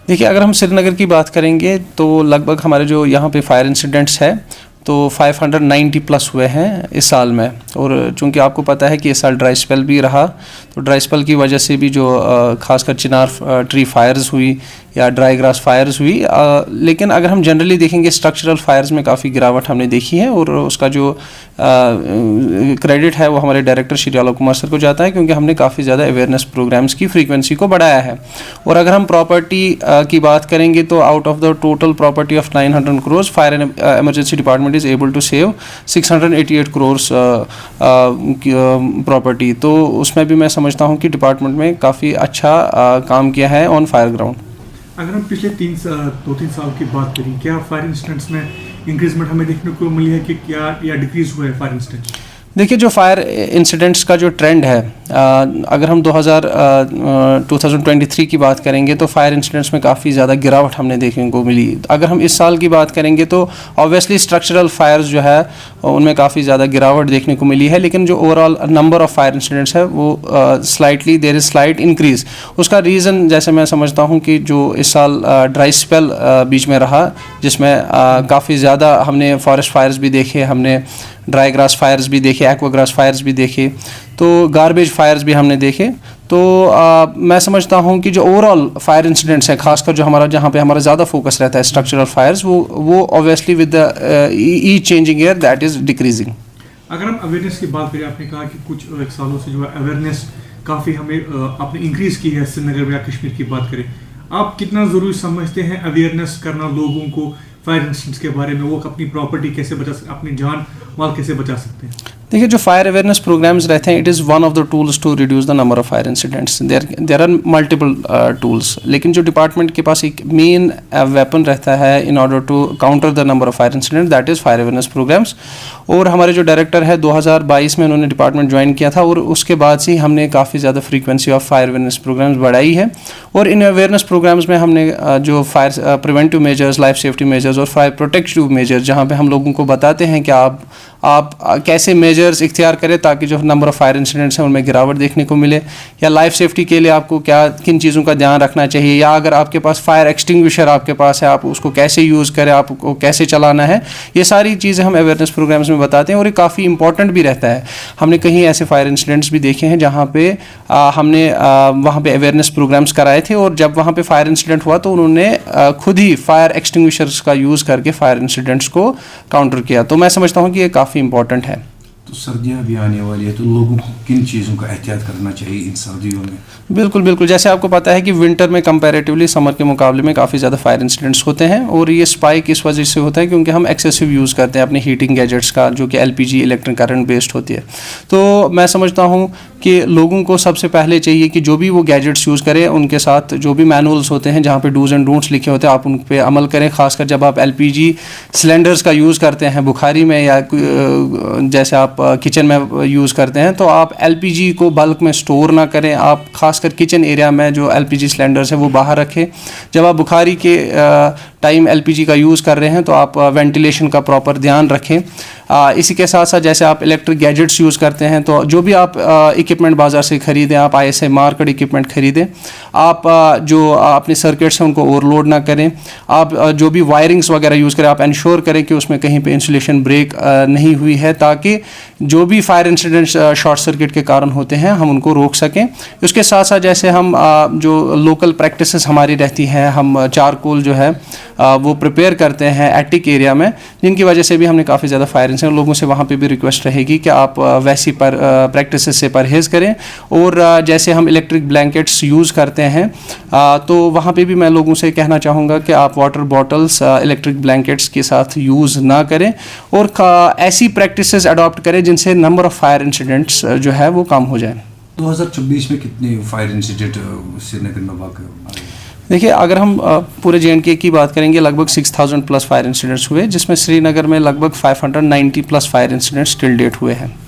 देखिए, अगर हम श्रीनगर की बात करेंगे तो लगभग हमारे जो यहाँ पे फायर इंसिडेंट्स है तो 590 प्लस हुए हैं इस साल में। और चूंकि आपको पता है कि इस साल ड्राई स्पेल भी रहा, तो ड्राई स्पेल की वजह से भी जो खासकर चिनार ट्री फायर्स हुई या ड्राई ग्रास फायर्स हुई, लेकिन अगर हम जनरली देखेंगे स्ट्रक्चरल फायर्स में काफ़ी गिरावट हमने देखी है। और उसका जो क्रेडिट है वो हमारे डायरेक्टर श्री आलोक कुमार सर को जाता है, क्योंकि हमने काफ़ी ज़्यादा अवेयरनेस प्रोग्राम्स की फ्रीक्वेंसी को बढ़ाया है। और अगर हम प्रॉपर्टी की बात करेंगे तो out of the total property of 900 crore, fire and emergency department is able to save 688 crore property. तो उसमें भी मैं समझता हूँ कि डिपार्टमेंट में काफ़ी अच्छा काम किया है ऑन फायर ग्राउंड। अगर हम पिछले 2-3 साल की बात करें, क्या फायर इंसिडेंट्स में इंक्रीजमेंट हमें देखने को मिली है कि क्या या डिक्रीज हुआ है फायर इंसिडेंट्स? देखिए, जो फायर इंसिडेंट्स का जो ट्रेंड है, अगर हम 2023 की बात करेंगे तो फायर इंसिडेंट्स में काफ़ी ज़्यादा गिरावट हमने देखने को मिली। अगर हम इस साल की बात करेंगे तो ऑब्वियसली स्ट्रक्चरल फायर्स जो है उनमें काफ़ी ज़्यादा गिरावट देखने को मिली है, लेकिन जो overall number of fire incidents है वो slightly there is slight increase. उसका रीज़न जैसे मैं समझता हूँ कि जो इस साल ड्राई स्पेल बीच में रहा, जिसमें काफ़ी ज़्यादा हमने फॉरेस्ट फायर्स भी देखे, हमने ड्राई ग्रास फायर्स भी देखे, एक्वा ग्रास फायर्स भी देखे, तो गार्बेज फायर्स भी हमने देखे। तो मैं समझता हूँ कि जो ओवरऑल फायर इंसिडेंट्स हैं, खासकर जो हमारा जहाँ पे हमारा ज़्यादा फोकस रहता है स्ट्रक्चरल फायर्स, वो obviously with the E changing year that is decreasing. अगर हम अवेयरनेस की बात करें, आपने कहा कि कुछ एक सालों से जो है अवेयरनेस काफ़ी हमें आपने इंक्रीज़ की है श्रीनगर या कश्मीर की बात करें, आप कितना ज़रूरी समझते हैं अवेयरनेस करना लोगों को फायर इंसिडेंट्स के बारे में? वो अपनी प्रॉपर्टी कैसे बचा सकते, अपनी जान माल कैसे बचा सकते हैं? देखिए, जो फायर अवेयरनेस प्रोग्राम्स रहते हैं, it is one of the tools to reduce the number of fire incidents. There are multiple tools, लेकिन जो डिपार्टमेंट के पास एक मेन वेपन रहता है in order to counter the number of fire incident, that is fire awareness programmes. और हमारे जो director है 2022 में उन्होंने डिपार्टमेंट ज्वाइन किया था, और उसके बाद से हमने काफ़ी ज़्यादा frequency of fire awareness programmes बढ़ाई है। और इन अवेयरनेस प्रोग्राम्स में हमने जो fire preventive measures, life safety measures और फायर प्रोटेक्टिव मेजर्स, जहाँ पे हम लोगों को बताते हैं कि आप कैसे मेजर्स इख्तियार करें ताकि जो नंबर ऑफ़ फायर इंसिडेंट्स हैं उनमें गिरावट देखने को मिले, या लाइफ सेफ्टी के लिए आपको किन चीज़ों का ध्यान रखना चाहिए, या अगर आपके पास फायर एक्सटिंग्विशर आपके पास है आप उसको कैसे यूज़ करें, आपको कैसे चलाना है। ये सारी चीज़ें हम अवेयरनेस प्रोग्राम्स में बताते हैं, और ये काफ़ी इंपॉर्टेंट भी रहता है। हमने कहीं ऐसे फायर इंसिडेंट्स भी देखे हैं जहाँ पे हमने वहाँ पे अवेयरनेस प्रोग्राम्स कराए थे, और जब वहाँ पे फायर इंसिडेंट हुआ तो उन्होंने खुद ही फायर एक्सटिंग्विशर्स का यूज़ करके फायर इंसिडेंट्स को काउंटर किया। तो मैं समझता हूँ कि ये काफ़ी इंपॉर्टेंट है। तो सर्दियाँ भी आने वाली है, तो लोगों को किन चीज़ों का एहतियात करना चाहिए इन सर्दियों में? बिल्कुल बिल्कुल, जैसे आपको पता है कि विंटर में कंपैरेटिवली समर के मुकाबले में काफ़ी ज़्यादा फायर इंसिडेंट्स होते हैं, और ये स्पाइक इस वजह से होता है क्योंकि हम एक्सेसिव यूज़ करते हैं अपने हीटिंग गैजेट्स का, जो कि LPG इलेक्ट्रिक करंट बेस्ड होती है। तो मैं समझता हूँ कि लोगों को सबसे पहले चाहिए कि जो भी वो गैजेट्स यूज़ करें, उनके साथ जो भी मैनुअल्स होते हैं जहाँ पे डूज एंड डोंट्स लिखे होते हैं, आप उन पर अमल करें। खासकर जब आप LPG सिलेंडर्स का यूज़ करते हैं बुखारी में, या जैसे आप किचन में यूज़ करते हैं, तो आप LPG को बल्क में स्टोर ना करें। आप खासकर किचन एरिया में जो LPG सिलेंडर्स है वो बाहर रखें। जब आप बुखारी के टाइम LPG का यूज़ कर रहे हैं तो आप वेंटिलेशन का प्रॉपर ध्यान रखें। इसी के साथ साथ जैसे आप इलेक्ट्रिक गैजेट्स यूज़ करते हैं, तो जो भी आप इक्विपमेंट बाज़ार से ख़रीदें, आप ISI मार्केड इक्विपमेंट ख़रीदें। आप जो अपने सर्किट्स हैं उनको ओवरलोड ना करें। आप जो भी वायरिंग्स वगैरह यूज़ करें, आप इंश्योर करें कि उसमें कहीं पे इंसुलेशन ब्रेक नहीं हुई है, ताकि जो भी फायर इंसिडेंट्स शॉर्ट सर्किट के कारण होते हैं हम उनको रोक सकें। उसके साथ साथ जैसे हम जो लोकल प्रैक्टिसेस हमारी रहती हैं, हम चारकोल जो है वो प्रिपेयर करते हैं एटिक एरिया में, जिनकी वजह से भी हमने काफ़ी ज़्यादा फायर इंसिडेंट, लोगों से वहाँ पे भी रिक्वेस्ट रहेगी कि आप वैसी प्रैक्टिसेस से परहेज़ करें। और जैसे हम इलेक्ट्रिक ब्लैंकेट्स यूज़ करते हैं, तो वहाँ पे भी मैं लोगों से कहना चाहूँगा कि आप वाटर बॉटल्स इलेक्ट्रिक ब्लैंकेट्स के साथ यूज़ ना करें, और ऐसी प्रैक्टिसेस अडॉप्ट करें जिनसे नंबर ऑफ़ फायर इंसिडेंट्स जो है वो कम हो जाए। 2024 में कितने फायर इंसिडेंट श्रीनगर में वाक़ हुए? देखिए, अगर हम पूरे J&K की बात करेंगे, लगभग 6000 प्लस फायर इंसिडेंट्स हुए, जिसमें श्रीनगर में लगभग 590 plus fire incidents till date हुए हैं।